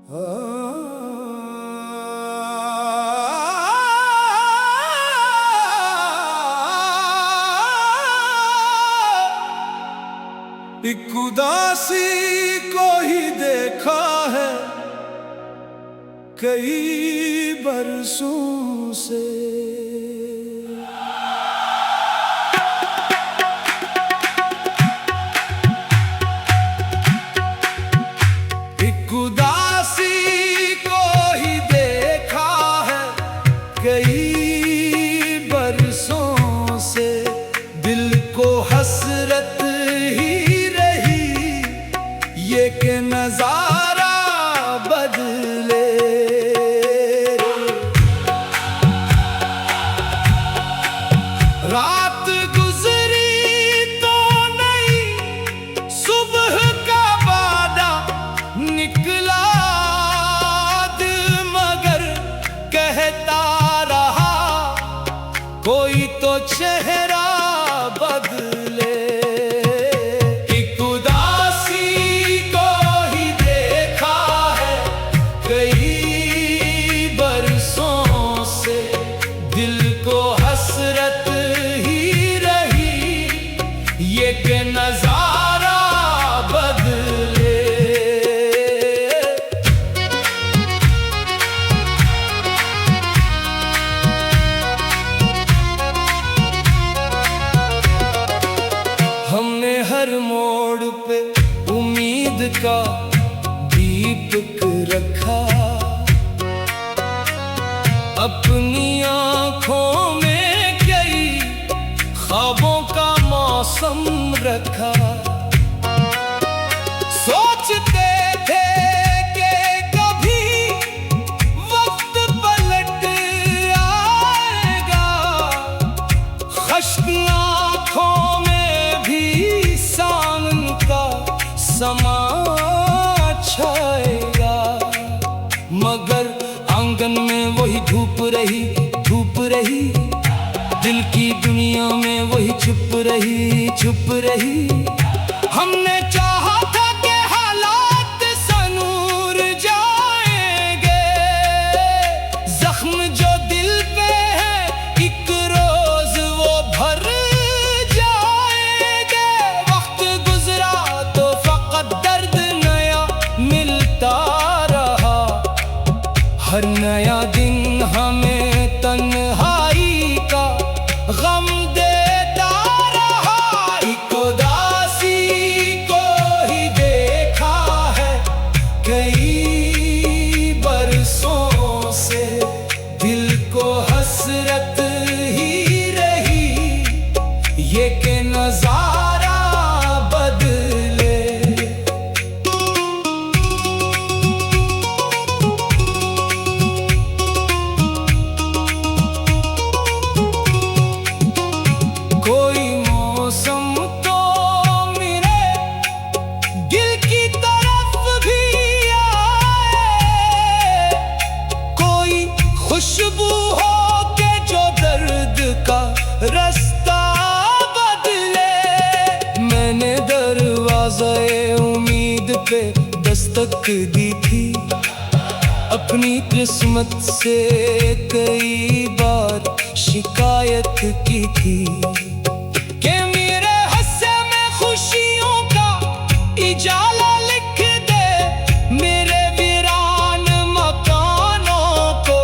एक उदासी को ही देखा है कई बरसों से। एक उदासी को ही देखा है कई बरसों से, दिल को हसरत ये के नजारा बदले। रात गुजरी तो नहीं सुबह का वादा निकला दिल, मगर कहता रहा कोई तो चेहरा बदले। दिल को हसरत ही रही ये के नजारा बदले। हमने हर मोड़ पे उम्मीद का दीपक रखा, अपनी आँखों में कई ख्वाबों का मौसम रखा। सोचते थे कि कभी वक्त पलट आएगा, खश्क आँखों में भी सावन का समा छाएगा, मगर आंगन में वही धूप रही, दिल की दुनिया में वही छुप रही। हमने चाहा था कि हालात संूर जाएंगे, जख्म जो दिल पे है एक रोज वो भर जाएंगे। वक्त गुजरा तो फकत दर्द नया मिलता रहा, हर नया दिन हमें तन्हाई का गम देता रहा। एक उदासी को ही देखा है कई बरसों से, दिल को हसरत ही रही ये के नजारा बदले। कोई मौसम तो मेरे दिल की तरफ भी आए, कोई खुशबू हो के जो दर्द का रास्ता बदले। मैंने दरवाज़े उम्मीद पे दस्तक दी थी, अपनी किस्मत से कई बार शिकायत की थी कि मेरे हिस्से में खुशियों का इजाला लिख दे, मेरे वीरान मकानों को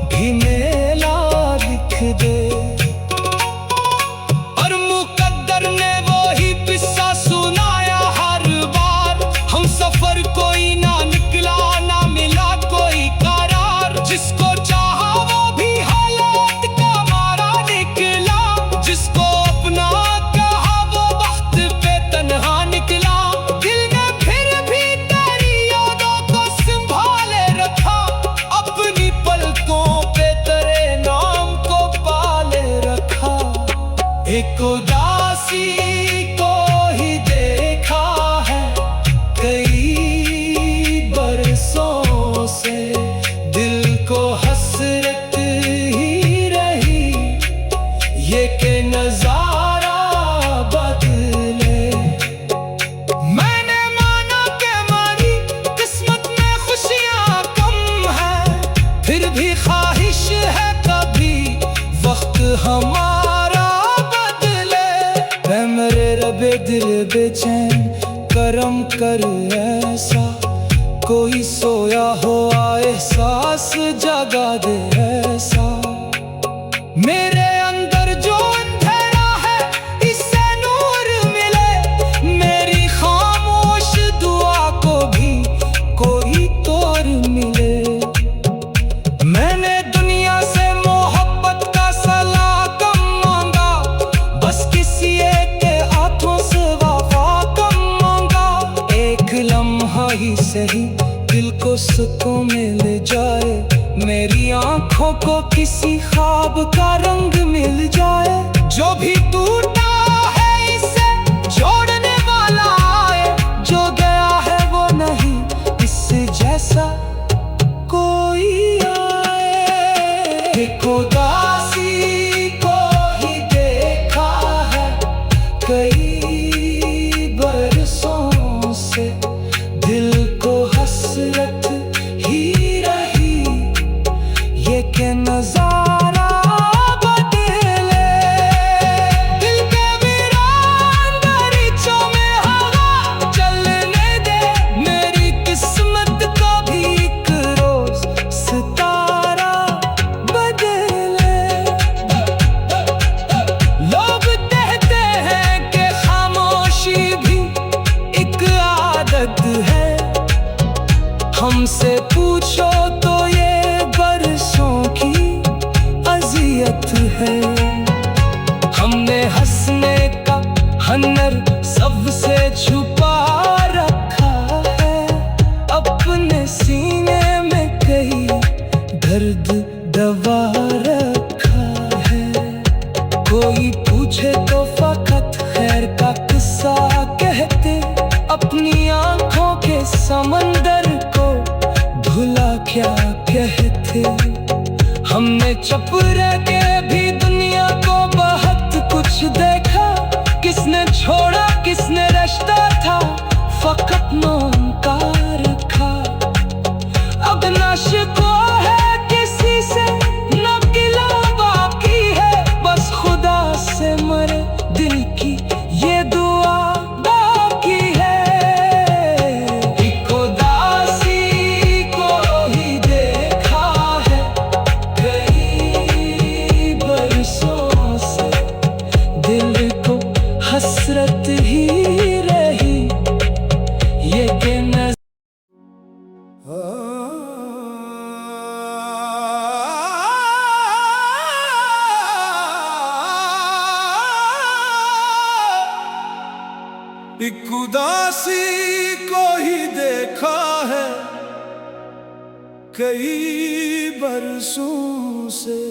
भी मेला लिख दे। और मुकद्दर ने वही किस्सा सुनाया हर बार, हम सफर कोई ना निकला, ना मिला कोई करार। जिसको चाहा वो भी हालात का मारा निकला, जिसको अपना हमारा बदले। ऐ मेरे रबे दिल बेचैन करम कर ऐसा, कोई सोया हो एहसास जगा दे ऐसा। मेरे अंदर जो अंधेरा है इससे नूर मिले, मेरी खामोश दुआ को भी कोई तोड़ मिले। मैंने दुनिया से मोहब्बत का सलाम मांगा, बस किसी एक के हाथों से वफा कम मांगा। एक लम्हा ही सही दिल को सुकून मिल जाए, मेरी आंखों को किसी ख्वाब का रंग मिल जाए। जो भी टूटा है इसे जोड़ने वाला आए, जो गया है वो नहीं इससे जैसा कोई आए। एक उदासी को ही देखा है कई बरसों से, दिल को हसरत ही रही ये के नजारा बदले। दिल के वीरान दरीचों में हवा चलने दे, मेरी किस्मत का भी एक रोज सितारा बदले। लोग कहते हैं कि खामोशी भी एक आदत है, हमसे पूछो तो ये बरसों की अज़ियत है। हमने हंसने का हुनर सबसे छुपा रखा है, अपने सीने में कहीं दर्द दबा रखा है। कोई पूछे तो फकत खैर का किस्सा कहते, अपनी आंखों के समंदर को भुला क्या कहते। हमने चुप रह के भी दुनिया को बहुत कुछ देखा, किसने छोड़ा किसने रिश्ता था फकत नाम का रखा। अब नाशिको है किसी से न गिला बाकी है, बस खुदा से मरे दिल की ये दुआ बाकी है। एक उदासी को ही देखा है कई बरसों से, दिल को हसरत ही रही ये के नज़र। एक उदासी को ही देखा है कई बरसों से।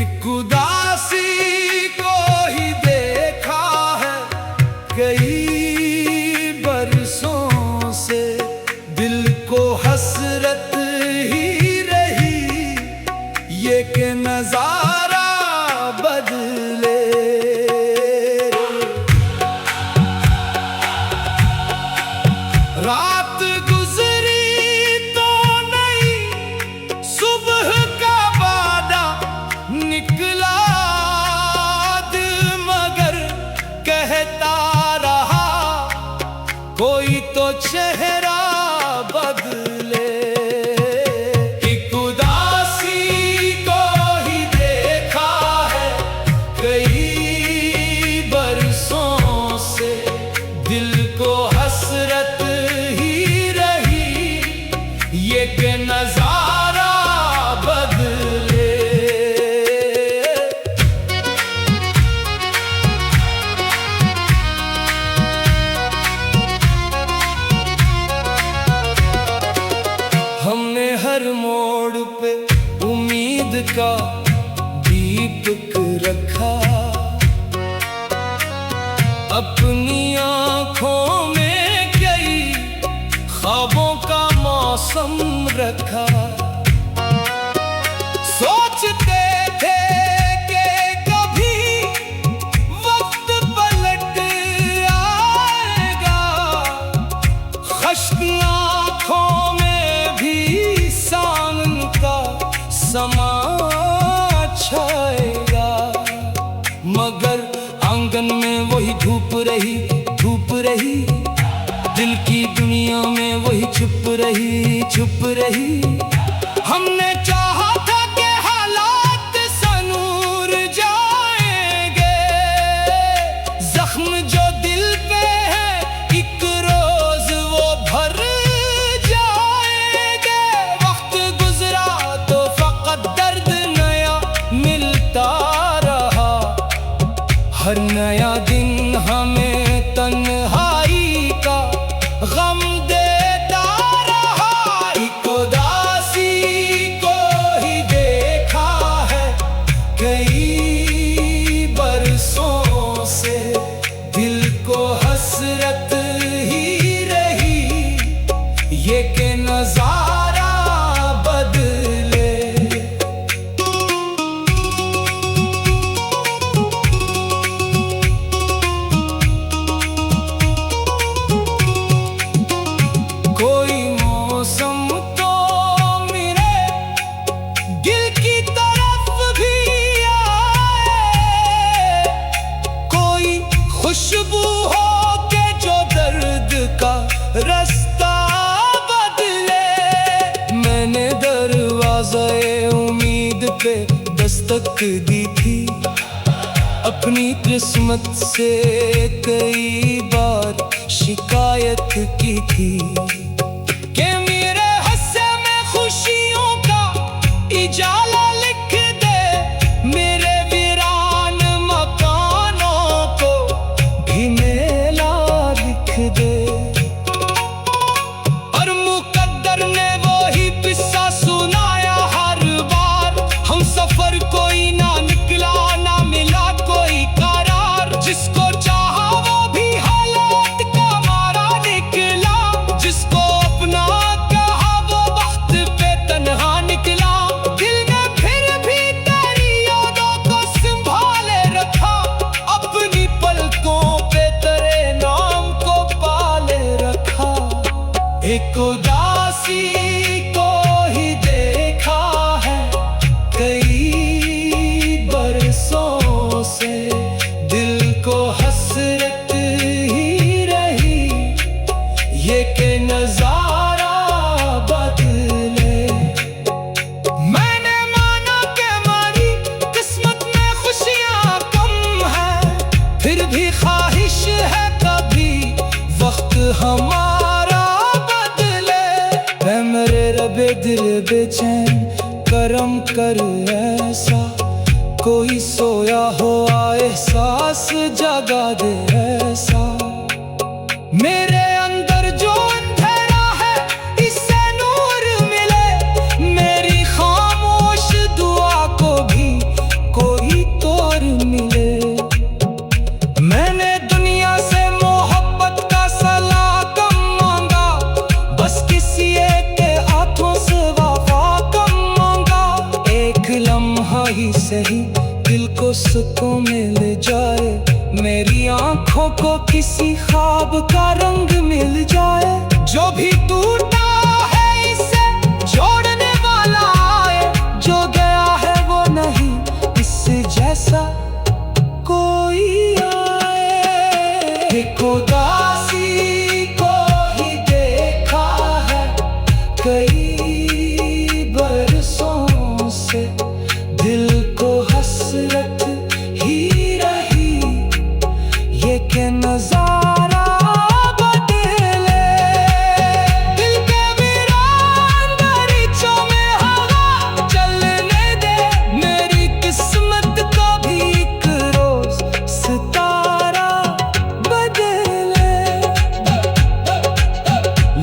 एक उदासी को ही देखा है कई बरसों से, दिल को हसरत ये के नजारा बदले। रात गुजरी तो नहीं सुबह का वादा निकला रही, धूप रही, दिल की दुनिया में वही छुप रही, छुप रही। हमने चाहा था कि हालात सनूर जाएंगे, जख्म जो दिल पे है एक रोज वो भर जाएंगे। वक्त गुजरा तो फकत दर्द नया मिलता रहा, हर नया दिन हमें तन्हाई का गम देता रहा। एक उदासी को ही देखा है कई बरसों से, दिल को हसरत ही रही ये कि नजारा बदले। कोई मौसम तो मेरे दिल की तरफ भी आए, कोई खुशबू हो के जो दर्द का रास्ता बदले। मैंने दरवाज़े उम्मीद पे दस्तक दी थी, अपनी किस्मत से कई बार शिकायत की थी कि मेरे हिस्से में खुशियों का इजाला लिख दे, मेरे वीरान मकानों को भी मेला लिख दे। और मुकद्दर ने वो ही किस्सा सुनाया हर बार, हम सफर कोई ना निकला, ना मिला कोई करार। जिसको चाहा वो भी हालात का मारा निकला, जिसको अपना कहा वो वक्त पे तन्हा निकला। दिल ने फिर भी तेरी यादों को संभाले रखा, अपनी पलकों पे तेरे नाम को पाले रखा। एक उदासी को ही देखा है कई बरसों से, दिल को हसरत ही रही ये कि नजारा बदले। मैंने माना कि हमारी किस्मत में खुशियां कम है, फिर भी ख्वाहिश है कभी वक्त हमारा बदले। ऐ मेरे रबे दिल बेचैन करम कर ऐसा, कोई सोया हो एहसास जगा दे ऐसा। मेरे अंदर जो अंधेरा है इससे नूर मिले, मेरी खामोश दुआ को भी कोई तोड़ मिले। मैंने दुनिया से मोहब्बत का सलाह मांगा, बस किसी एक के हाथों से वफा कम मांगा। एक लम्हा ही सही दिल को सुकून मिल जाए, मेरी आंखों को किसी ख्वाब का रंग मिल जाए। जो भी टूटा है इसे जोड़ने वाला आए, जो गया है वो नहीं इससे जैसा कोई आए। एक उदासी को ही देखा है कई बरसों से, दिल को हसरत ही रही ये कि नजारा बदले। दिल के वीरान दरीचों में हवा चलने दे, मेरी किस्मत का भी एक रोज सितारा बदले।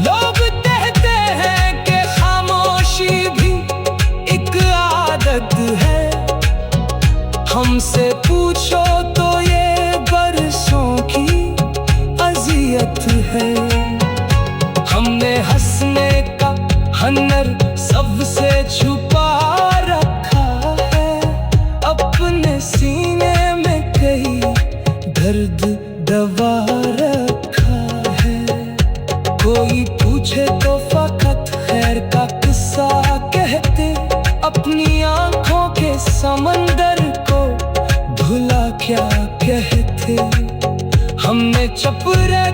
लोग कहते हैं कि खामोशी भी एक आदत है, हमसे पूछो तो ये बरसों की अज़ियत है। हमने हंसने का हन्नर सबसे छुपा रखा है, अपने सीने में कहीं दर्द दबा रखा है। कोई पूछे तो फकत खैर का किस्सा कहते, अपनी आंखों के समंदर को भुला क्या कहते। हम हमने चप रह